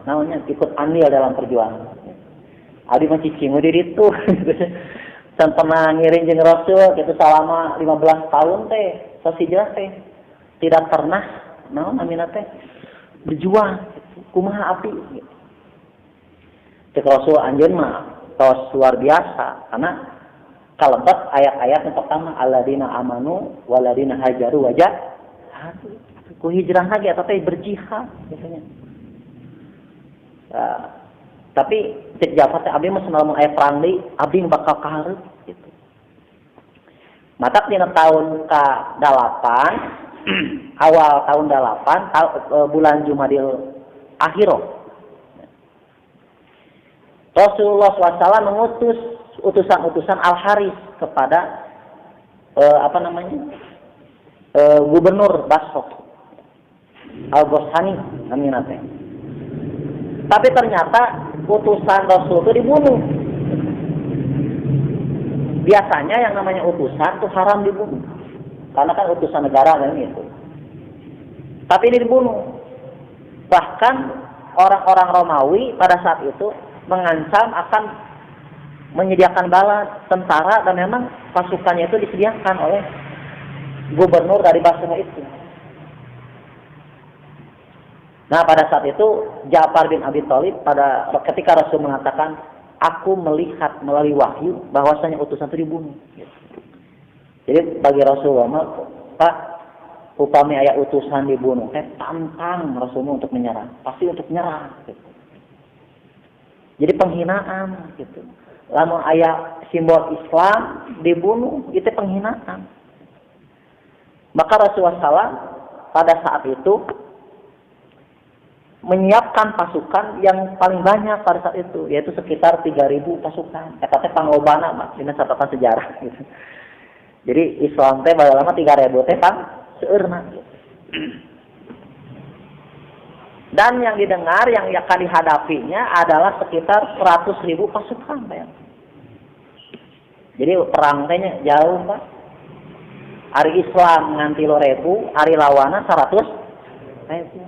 ikut andil dalam perjuangan. Abi masih cingu diri itu, dan pernah ngiring jeung Rasul gitu selama 15 tahun teh, sasijah teh tidak pernah berjuang, kumaha api. Gitu. Cek Rasul anjeun mah tos luar biasa, karena kalebet ayat-ayat yang pertama alladzina amanu walladzina hajaru wajah ku hijrah lagi atau teh berjihad biasanya. Tapi cek Ja'far teh abdi mah sanamun aya perang deui abdi bakal kaharep gitu. Matak dina tahun ke-8 awal tahun 8 bulan Jumadil Akhirah Rasulullah SAW mengutus utusan-utusan Al-Haris kepada Gubernur Basra Al-Ghasani namanya teh. Tapi ternyata utusan Rasul itu dibunuh. Biasanya yang namanya utusan itu haram dibunuh, karena kan utusan negara kan itu. Tapi ini dibunuh. Bahkan orang-orang Romawi pada saat itu mengancam akan menyediakan bala tentara, dan memang pasukannya itu disediakan oleh gubernur dari Basra itu. Nah, pada saat itu Ja'far bin Abi Thalib ketika Rasul mengatakan, aku melihat melalui wahyu bahwasanya utusan itu dibunuh. Jadi bagi Rasulullah, Pak, upami aya utusan dibunuh, tantang Rasulullah untuk menyerang, pasti untuk menyerang. Gitu. Jadi penghinaan, gitu. Lamun aya simbol Islam dibunuh, itu penghinaan. Maka Rasulullah SAW pada saat itu menyiapkan pasukan yang paling banyak pada saat itu, yaitu sekitar 3.000 pasukan. Katanya panglobana, Mak, ini catatan sejarah. Gitu. Jadi Islam teh pada lama 3.000 teh seueurna. Dan yang didengar, yang akan dihadapinya adalah sekitar 100.000 pasukan. Ya. Jadi perang tehnya jauh, Pak. Hari Islam nganti 3.000, hari lawana 100.000.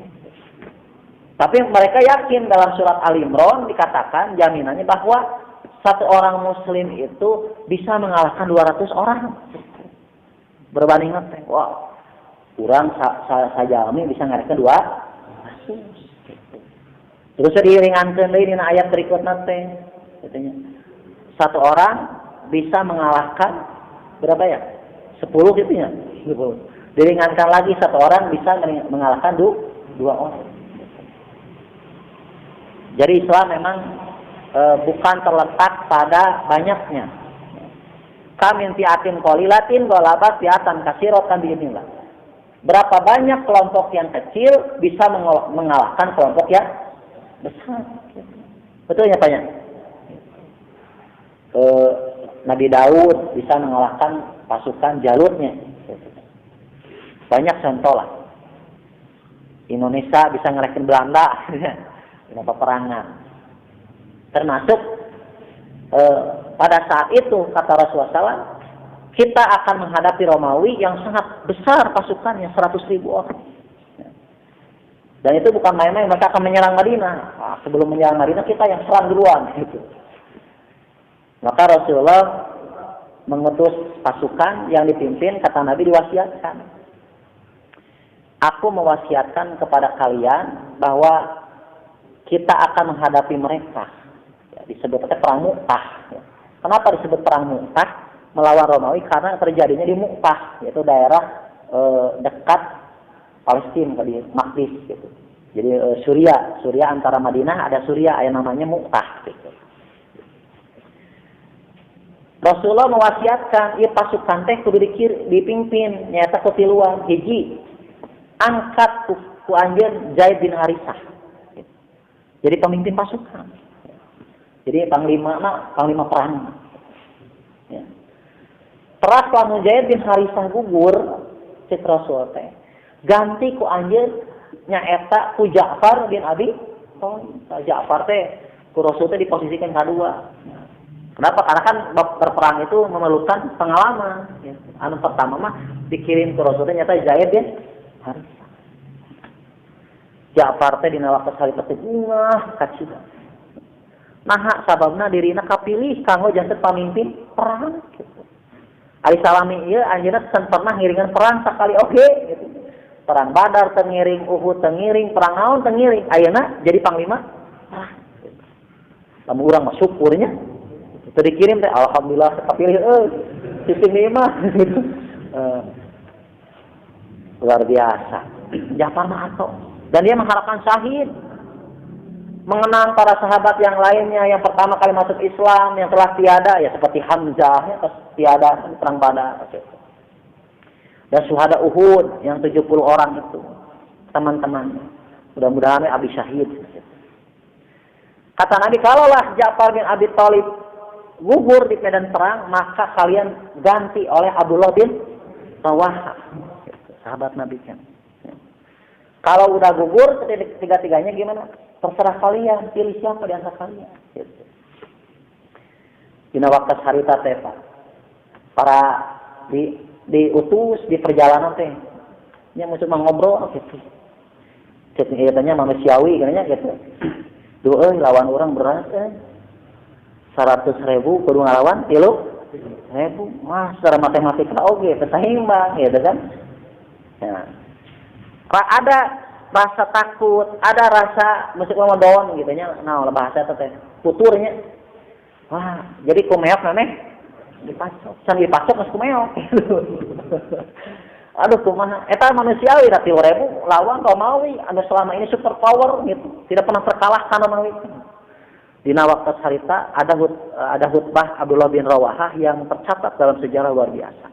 Tapi mereka yakin dalam surat Al-Imran dikatakan jaminannya bahwa satu orang muslim itu bisa mengalahkan 200 orang. Berbanding teh, wah, kurang saja kami bisa ngarikeun 200. Terus diringankeun deui dina ayat berikutna teh, katanya satu orang bisa mengalahkan berapa ya? 10 gitu ya. Diringankan lagi satu orang bisa mengalahkan 2 orang. Jadi Islam memang bukan terletak pada banyaknya. Kamin fi'atin qalilatin ghalabat fi'atan katsiratan bi'idznillah. Berapa banyak kelompok yang kecil bisa mengalahkan kelompok yang besar. Betul ya, Pak ya? Nabi Daud bisa mengalahkan pasukan Jalutnya. Banyak contoh lah. Indonesia bisa ngalahkan Belanda dalam peperangan. Termasuk pada saat itu kata Rasulullah SAW, kita akan menghadapi Romawi yang sangat besar pasukannya, 100.000 orang. Dan itu bukan main-main, mereka akan menyerang Madinah. Nah, sebelum menyerang Madinah kita yang serang duluan. Gitu. Maka Rasulullah mengutus pasukan yang dipimpin, kata Nabi diwasiatkan. Aku mewasiatkan kepada kalian bahwa kita akan menghadapi mereka. Disebutnya perang Mu'tah. Kenapa disebut perang Mu'tah melawan Romawi? Karena terjadinya di Mu'tah, yaitu daerah dekat Palestina, di Maqdis. Gitu. Jadi Suria antara Madinah ada Suria yang namanya Mu'tah. Gitu. Rasulullah mewasiatkan, ia pasukan teh kudu dipimpin, nyata kutiluan, hiji angkat ku anjeun Zaid bin Harithah. Gitu. Jadi pemimpin pasukan. Jadi panglima perang. Ya. Teras lamun Zaid bin Harithah gugur, cek Rasul teh. Ganti ku anjeun nyaeta ku Ja'far bin Abi Thalib. Ja'far teh ku Rasul teh diposisikan kedua. Kenapa? Karena kan berperang itu memerlukan pengalaman. Ya. Anu pertama mah dikirim ku Rasul teh nyata Zaid bin Harithah. Ja'far teh dina waktu salib teh kacida. Nah, sababna dirina kapilih kanggo janten pamimpin perang gitu. Ali salami ieu anjeunna can pernah ngiringan perang sakali oge gitu. Perang Badar teu ngiring, Uhud teu ngiring, perang naon teu ngiring. Ayeuna jadi panglima perang. Gitu. Lamun urang mah syukurnya. Teu dikirim teh alhamdulillah kapilih sistem ieu mah gitu. Luar biasa. Ja'far mah ato. Dan dia mengharapkan syahid. Mengenang para sahabat yang lainnya yang pertama kali masuk Islam yang telah tiada, ya seperti Hamzah ya tiada perang Badar. Dan syuhada Uhud yang 70 orang itu teman-temannya. Mudah-mudahan abi syahid. Kata Nabi, kalaulah Ja'far bin Abi Thalib gugur di medan perang, maka kalian ganti oleh Abdullah bin Rawaha. Sahabat Nabi kan. Kalau udah gugur tiga-tiganya gimana? Terserah kalian, pilih siapa di antara kalian. Gitu. Dina waktu harita teh para diutus di perjalanan teh, nya musuh ngobrol gitu. Ceritanya manusiawi katanya gitu. Duh lawan orang berat 100.000 kudu ngalawan 3.000. Mah secara matematika oge teu saimbang gitu kan. Nah, ada rasa takut, ada rasa musik Ramadan gitu nya. Nah, bahasa teh puturnya. Wah, jadi kumeok maneh dipasok. Can dipasok geus kumeok. Aduh kumaha eta manusiawi da 3.000 lawan Romawi anu selama ini super power gitu. Tidak pernah terkalahkan Romawi. Dina waktu harita ada khutbah Abdullah bin Rawahah yang tercatat dalam sejarah luar biasa.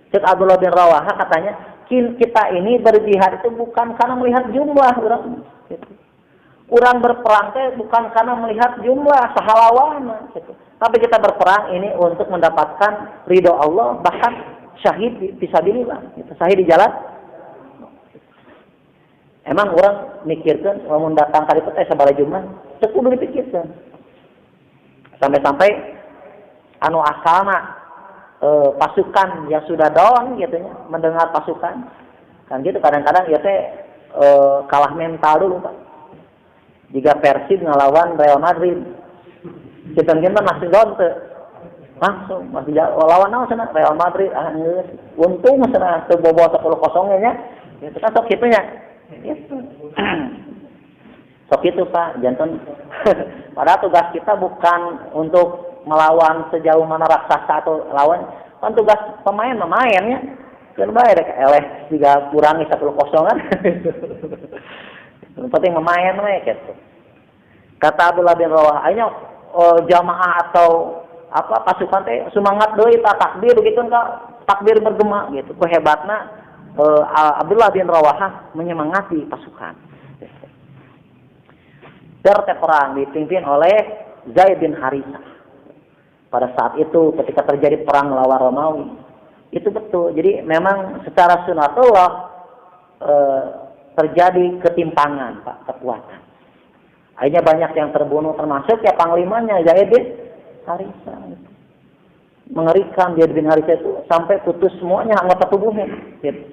Cek Abdullah bin Rawahah katanya, kita ini berjihad itu bukan karena melihat jumlah orang. Gitu. Orang berperang itu bukan karena melihat jumlah sahalawan. Gitu. Tapi kita berperang ini untuk mendapatkan ridho Allah, bahkan syahid fisabilillah. Gitu. Syahid di jalan. Emang orang mikirkan, mau datang kali itu sabaraha jumlah, cek kudu dipikirkan. Sampai-sampai anu asalna pasukan yang sudah down gitu ya, mendengar pasukan kan gitu kadang-kadang ya teh kalah mental dulu Pak. Jika Persib ngelawan Real Madrid kita masih down teh langsung masih lawan naon cenah Real Madrid geus untung cenah teu bobo 10-0 nya gitu kan sok kitu nya gitu. Sok itu Pak janten padahal tugas kita bukan untuk melawan sejauh mana raksasa atau lawan, kan tugas pemain ya. Kan bae rek eleh juga kurangi 10-0 kan. Yang penting memain we gitu. Kata Abdullah bin Rawahah, ayo jamaah atau apa pasukan teh semangat deui ta takbir begitu kan takbir bergema gitu. Kehebatna Abdullah bin Rawahah menyemangati pasukan. Perang dipimpin oleh Zaid bin Haritsah. Pada saat itu ketika terjadi perang melawan Romawi itu betul. Jadi memang secara sunatullah terjadi ketimpangan Pak kekuatan. Akhirnya banyak yang terbunuh termasuk ya panglimanya Zaid bin Haritsah. Mengerikan Zaid bin Haritsah itu sampai putus semuanya anggota tubuhnya. Gitu.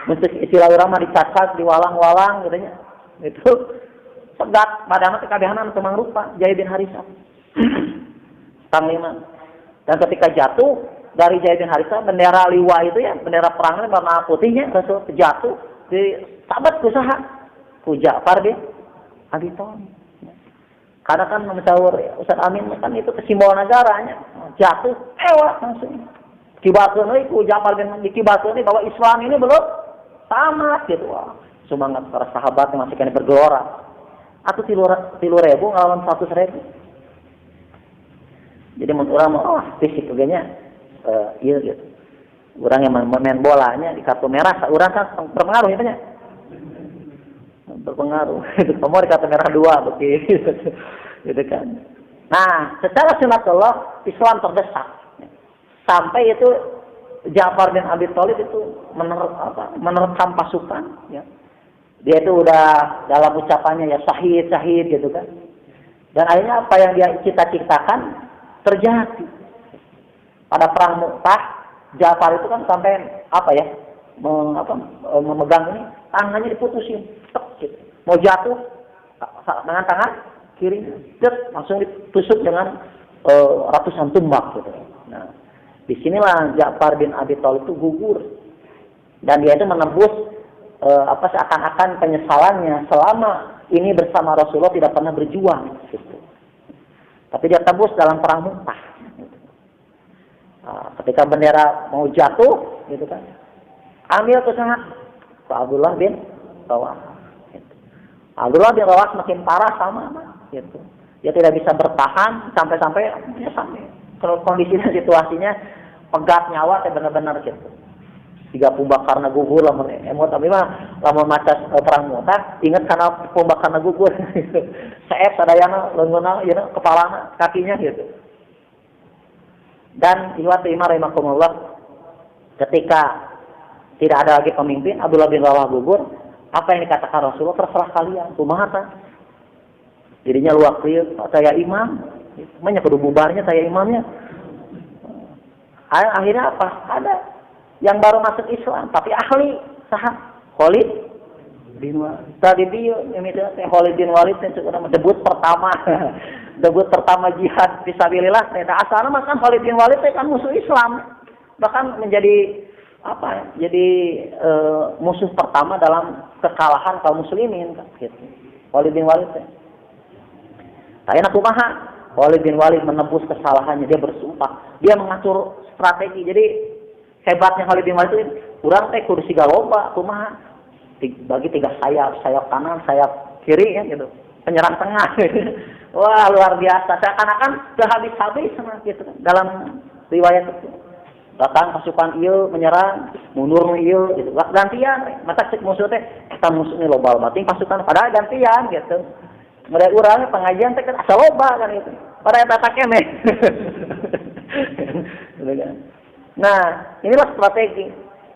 Untuk istilah ulama dicacat, diwalang-walang gitu nya. Itu pegat padahal kabehana teu mangrupa Zaid bin Haritsah. Panglima. Dan ketika jatuh dari Zaid bin Haritsah bendera liwa itu ya bendera perangnya warna putihnya Rasul jatuh di sahabat kusaha ku Ja'far bin Abi Thalib. Karena kan mencaur Ustaz Amin kan itu simbol negaranya jatuh langsung kibakeun euy ku Ja'far bin dikibakeun bahwa Islam ini belum tamat gitu. Wah, semangat para sahabat yang masih kena bergelora. Atau 3.000 ngelawan 100.000. Jadi menurut orang fisik begini iya gitu. Orang yang main bolanya di kartu merah, orang kan berpengaruh itu nya. Berpengaruh. Itu kamu di kartu merah 2 begitu. Gitu kan. Nah, secara sunatullah Islam terdesak. Sampai itu Ja'far bin Abi Thalib itu menerkam pasukan ya. Dia itu udah dalam ucapannya ya syahid gitu kan. Dan akhirnya apa yang dia cita-citakan terjadi. Pada perang Mu'tah, Ja'far itu kan sampai apa ya? Memegang ini tangannya diputusin, tek gitu. Mau jatuh dengan tangan kiri, langsung ditusuk dengan ratusan tumbak gitu. Nah, disinilah Ja'far bin Abi Thalib itu gugur dan dia itu menembus seakan-akan penyesalannya selama ini bersama Rasulullah tidak pernah berjuang gitu. Tapi dia tebus dalam perang Mu'tah. Ketika bendera mau jatuh, gitu kan, ambil ke sana ke Abdullah bin Rawahah. Gitu. Abdullah bin Rawahah semakin parah sama, gitu. Dia tidak bisa bertahan sampai kalau kondisi dan situasinya pegat nyawa, benar-benar gitu. 3 pembakarna gugur lamun emot tapi mah lamun maca perang Mu'tah ingat karena pembakarna gugur. Saep sadayana leungeunna yeuna kepalana kakinya gitu. Dan iwat rahimakumullah ketika tidak ada lagi pemimpin Abdullah bin Rawahah gugur, apa yang dikatakan Rasulullah terserah kalian kumaha tah. Jadinya luak lieu saya imam, manya kudu bubarnya saya imamnya. Akhirnya apa? Ada yang baru masuk Islam tapi ahli sahab Khalid bin Walid. Tadi dia misalnya Khalid bin Walid itu debut pertama jihad fisabilillah. Nah, asalnya kan Khalid bin Walid kan musuh Islam, bahkan menjadi jadi musuh pertama dalam kekalahan kaum muslimin gitu. Khalid bin Walid teh. Tayana kumaha? Khalid bin Walid menebus kesalahannya, dia bersumpah, dia mengatur strategi. Jadi hebatnya Khalid bin Walid itu urang teh kudu siga loba kumaha? Bagi 3 sayap, sayap kanan, sayap kiri ya gitu. Penyerang tengah. Wah, luar biasa. Seakan-akan habis-habis gitu dalam riwayat itu. Datang pasukan ieu menyerang, mundur ieu gitu. Gantian, mata cek musuh teh eta musuh ini loba bating pasukan pada gantian gitu. Mulai urang pengajian teh kan asa loba kan gitu. Pada eta takene. Nah, inilah strategi.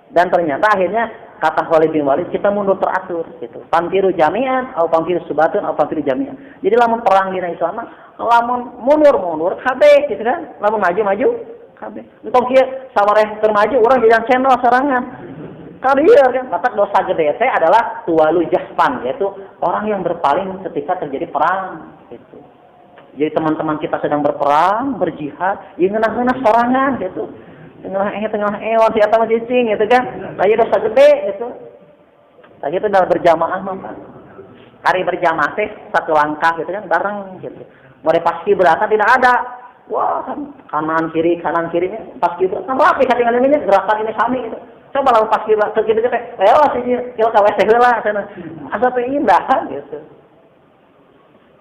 Dan ternyata akhirnya kata Khalid bin Walid, kita mundur teratur gitu. Pampiru jami'an atau pampiru subatun atau pampiru jami'an. Jadi lamun perang di Islam, lamun mundur kabeh gitu kan. Lamun maju kabeh. Entong kieu sawareh termaju urang jadi channel serangan. Kalian kan kata dosa gede teh adalah tuwalu jahpan, yaitu orang yang berpaling ketika terjadi perang gitu. Jadi teman-teman kita sedang berperang, berjihad, ya ngeunah-ngeunah sorangan gitu. Tengah ewan si eta mah cicing gitu kan. Tadi dosa gede gitu. Tadi itu dalam berjamaah mah. Hari berjamaah teh satu langkah gitu kan bareng gitu. Mulai pasti berata tidak ada. Wah, kanan kiri pasti berata rapi katingan ini gerakan ini sami gitu. Coba lawan pasti berata gitu teh. Ayo sih kil ka WC heula cenah. Asa teh indah gitu.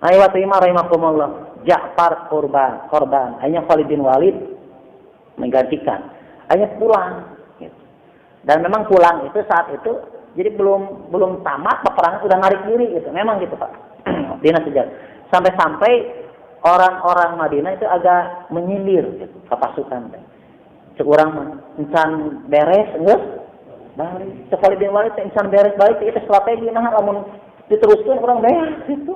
Ayo wa rahimakumullah. Ja'far korban. Hanya Khalid bin Walid menggantikan. Hanya pulang gitu. Dan memang pulang itu saat itu jadi belum tamat peperangan udah narik diri gitu. Memang gitu Pak. Dina sejarah. Sampai orang-orang Madinah itu agak menyindir gitu ke pasukan. Seorang mah encan beres geus balik. Sekali bin Walid encan beres balik itu strategi mah lamun diteruskan orang beres itu.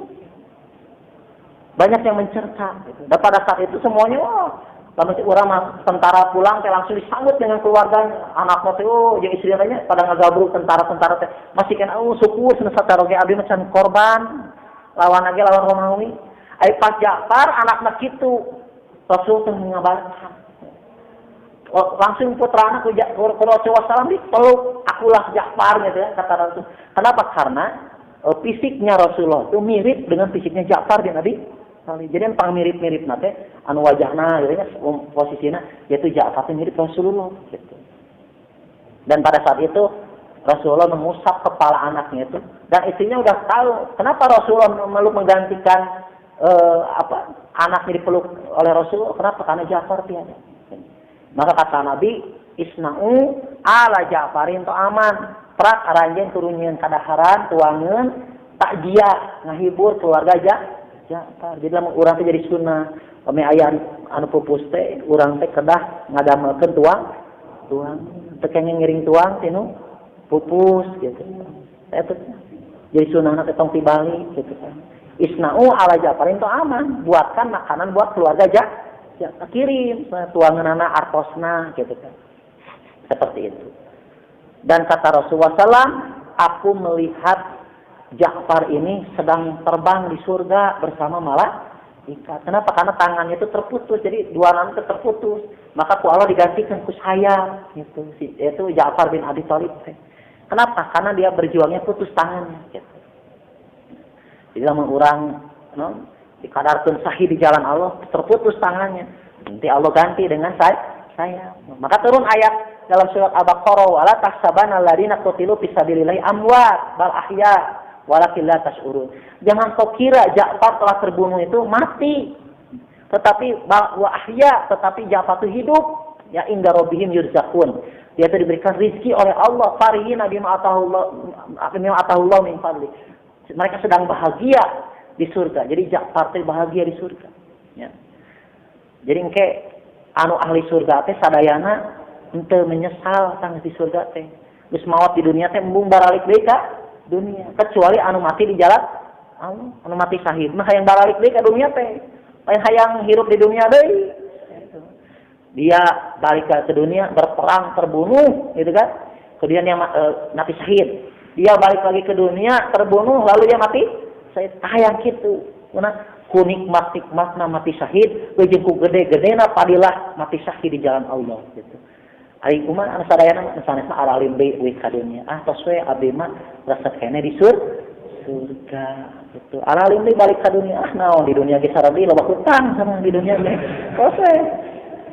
Banyak yang mencerca gitu. Dan pada saat itu semuanya lamun si urang tentara pulang teh langsung disambut dengan keluarganya, anakna teh jeung istrinya pada ngagabruk tentara-tentara teh. Masih kan syukur cenah sataroge abdi macan korban lawan Romawi. Ai pas Ja'far anakna kitu Rasul teh ngabarkan. Langsung putrana ku Rasulullah sallallahu dipeluk, akulah Ja'far gitu ya kata Rasul. Kenapa? Karena fisiknya Rasulullah itu mirip dengan fisiknya Ja'far bin Abi. Jadi yang pang mirip-mirip nate anu wajahna gitu nya posisina yaitu Ja'far mirip Rasulullah gitu. Dan pada saat itu Rasulullah mengusap kepala anaknya itu dan istrinya udah tahu kenapa Rasulullah menggantikan anaknya dipeluk oleh Rasulullah. Kenapa? Karena Ja'far tiada. Maka kata Nabi, isna'u ala Ja'farin to aman. Prak aranjeun turunyeun kadaharan tuangeun takjiah ngahibur keluarga Ja'far. Jadi lamun urang teh jadi sunnah. Pame aya anu pupus teh urang teh kedah ngadamelkeun tuang. Teu kenging ngiring tuang tinu pupus gitu. Eta jadi sunnahna teh tong tibalik gitu kan. Isna'u ala Ja'farin to aman. Buatkan makanan buat keluarga Ja'far. Kirim tuangeunana artosna gitu kan. Seperti itu. Dan kata Rasulullah SAW, aku melihat Ja'far ini sedang terbang di surga bersama malaikat. Kenapa? Karena tangannya itu terputus. Jadi dua tangan itu terputus. Maka ku Allah digantikan ku sayap. Itu Ja'far bin Abi Thalib. Kenapa? Karena dia berjuangnya putus tangannya. Gitu. Jadi lamun urang dikadarkeun sahih di jalan Allah terputus tangannya. Nanti Allah ganti dengan sayap. Maka turun ayat dalam surat Al-Baqarah, wala tahsabanna alladziina qutilu fi sabilillahi amwat bal ahya walakin la tash'urun. Jangan kau kira Ja'far telah terbunuh itu mati. Tetapi wa ahya, tetapi Ja'far itu hidup. Ya inda rabbihim yurzaqun. Dia itu diberikan rezeki oleh Allah. Farihina bima atahullah min fadli. Mereka sedang bahagia di surga. Jadi Ja'far itu bahagia di surga. Ya. Jadi engke anu ahli surga teh sadayana henteu menyesal tang di surga teh. Geus maot di dunia teh embung baralik deui ka dunia, kecuali anu mati di jalan Allah, anu mati syahid mah hayang baralik deui ka dunia teh, lain hayang hirup di dunia deui. Dia balik ke dunia berperang terbunuh gitu kan, kemudian yang mati syahid, dia balik lagi ke dunia terbunuh lalu dia mati syahid. Hayang kitu kuna kunikmat mati syahid jeung ku gede-gedena padilah mati syahid di jalan Allah gitu. Ari kumaha anu sadayana sanesna aralim deui we ka dunya. Ah tos we abdi mah resep kene di surga gitu. Aralim deui balik ka dunya. Ah naon di dunia ge sareng loba hutang sama di dunia ge. Tos we.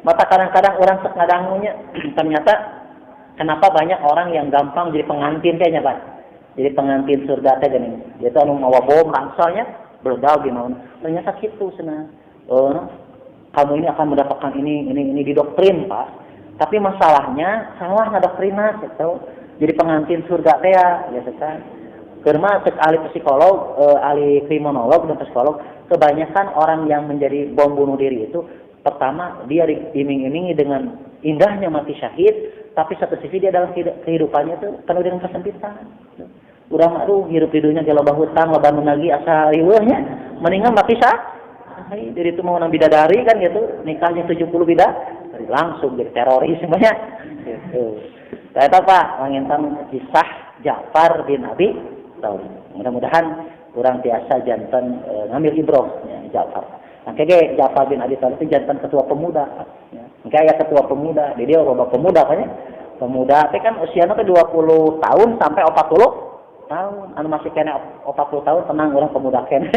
Mata kadang-kadang orang sok ngadangunya ternyata kenapa banyak orang yang gampang jadi pengantin kayaknya Pak. Jadi pengantin surga teh geuning. Dia tuh anu mawa bom rangsalnya beledau gimana. Ternyata kitu cenah. Kamu ini akan mendapatkan ini didoktrin Pak. Tapi masalahnya salah ngadoktrina gitu. Jadi pengantin surga teh ya gitu kan. Karena ahli psikolog, ahli kriminolog dan psikolog, kebanyakan orang yang menjadi bom bunuh diri itu pertama dia diiming-imingi dengan indahnya mati syahid, tapi satu sisi dia dalam kehidupannya itu penuh dengan kesempitan. Urang aduh hirup hidupnya ge loba hutang, loba menagih asa riweuhnya, mendingan mati syahid. Jadi itu mau nang bidadari kan gitu, nikahnya 70 bidadari langsung jadi teroris semuanya. Gitu. Eta Pak, mangintan kisah Ja'far bin Abi Thalib. Mudah-mudahan urang tiasa janten ngambil ibroh ya, Ja'far. Nah, kayak Ja'far bin Abi Thalib itu jantan ketua pemuda. Ya. Kayak ketua pemuda, jadi dia loba pemuda kan ya. Pemuda tapi kan usianya teh 20 tahun sampai 40 tahun. Anu masih kena 40 tahun tenang urang pemuda kene.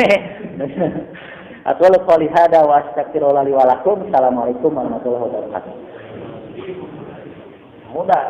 Aqulu qouli hada wa astaghfirullah li wa lakum. Assalamualaikum warahmatullahi wabarakatuh. Mudah.